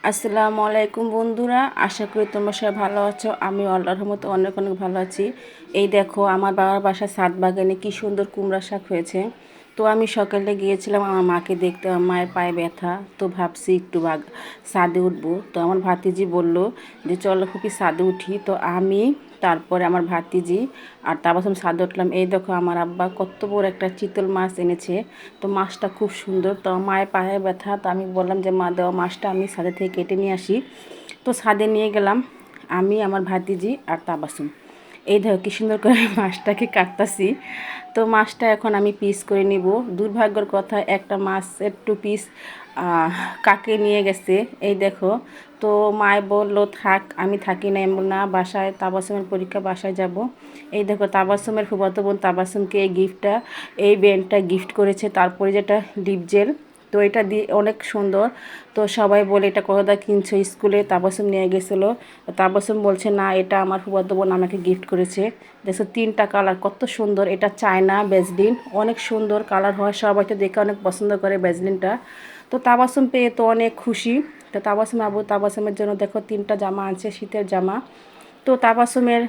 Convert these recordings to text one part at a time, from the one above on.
আসসালামু আলাইকুম বন্ধুরা, আশা করি তোমরা সবাই ভালো আছো। আমি আল্লাহর রহমতে অনেক অনেক ভালো আছি। এই দেখো আমার বাবার বাসায় ছাদ বাগানে কি সুন্দর কুমড়া শাক হয়েছে। তো আমি সকালে গিয়েছিলাম আমার মাকে দেখতে, আমার মায়ের পায়ে ব্যথা, তো ভাবছি একটু ছাদে উঠবো। তো আমার ভাতিজি বলল যে চলো খুবই ছাদে উঠি। তো আমি তারপরে আমার ভাতিজি আর তারপর ছাদে উঠলাম। এই দেখো আমার আব্বা কত বড় একটা চিতল মাছ এনেছে। তো মাছটা খুব সুন্দর। তো মায়ের পায়ে ব্যথা, তো আমি বললাম যে মা দেওয়া মাছটা আমি ছাদে থেকে কেটে নিয়ে আসি। তো ছাদে নিয়ে গেলাম আমি, আমার ভাতিজি আর তাবাসুম। এই দেখো কি সুন্দর করে মাছটাকে কাটতাছি। তো মাছটা এখন আমি পিস করে নিব। দুর্ভাগ্যের কথা একটা মাছ একটু পিস কাকে নিয়ে গেছে। এই দেখো, তো মায় বললো থাক, আমি থাকি না, এমন না, বাসায় তাবাসুমের পরীক্ষা, বাসায় যাব। এই দেখো তাবাসুমের ফুফাতো বোন তাবাসুমকে এই গিফটটা, এই ব্যান্ডটা গিফট করেছে। তারপরে যেটা লিপ জেল, তো এটা দিয়ে অনেক সুন্দর। তো সবাই বলে এটা কোথা কিনছো, স্কুলে তাবাসুম নিয়ে গেছিলো। তাবাসুম বলছে না, এটা আমার ফুফাতো বোন আমাকে গিফট করেছে। দেখো তিনটা কালার কত সুন্দর। এটা চায়না বেজলিন, অনেক সুন্দর কালার হয়, সবাই তো দেখে অনেক পছন্দ করে বেজলিনটা। তো তাবাসুম পেয়ে তো অনেক খুশি। তো তাবাসুম আবু তাবাসুমের জন্য দেখো তিনটা জামা আনছে, শীতের জামা। তো তাবাসুমের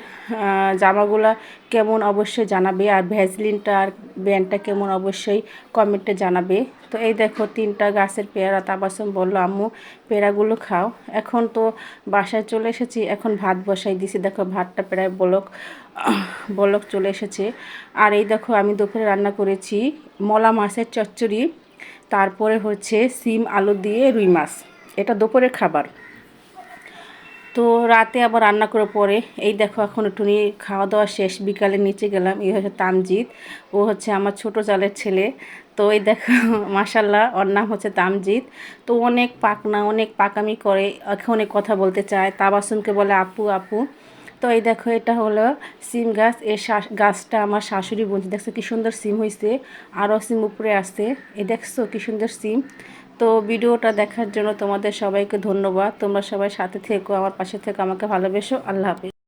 জামাগুলা কেমন অবশ্যই জানাবে, আর ভ্যাসলিনটা আর ব্যান্ডটা কেমন অবশ্যই কমেন্টে জানাবে। তো এই দেখো তিনটা গাছের পেয়ারা, তাবাসুম বলল আম্মু পেয়ারাগুলো খাও। এখন তো বাসায় চলে এসেছি, এখন ভাত বসাই দিছি। দেখো ভাতটা প্রায় বলক বলক চলে এসেছে। আর এই দেখো আমি দুপুরে রান্না করেছি মলা মাছের চচ্চড়ি, তারপরে হচ্ছে সিম আলু দিয়ে রুই মাছ। এটা দুপুরের খাবার। তো রাতে আবার রান্না করে পরে এই দেখো এখন একটুনি খাওয়া দাওয়া শেষ, বিকালে নিচে গেলাম। এই হচ্ছে তামজিৎ, ও হচ্ছে আমার ছোট জালের ছেলে। তো এই দেখো মাশাল্লাহ, ওর নাম হচ্ছে তামজিৎ। তো অনেক পাকনা, অনেক পাকামি করে, এখন অনেক কথা বলতে চায়, তাবাসুমকে বলে আপু আপু। তো এই দেখো এটা হলো সিম গাছ। এই গাছটা আমার শাশুড়ি বলছে, দেখছো কি সুন্দর সিম হয়েছে, আরও সিম উপরে আসছে। এই দেখছো কি সুন্দর সিম। তো ভিডিওটা দেখার জন্য তোমাদের সবাইকে ধন্যবাদ। তোমরা সবাই সাথে থেকো, আমার পাশে থেকো, আমাকে ভালোবেসো। আল্লাহ হাফেজ।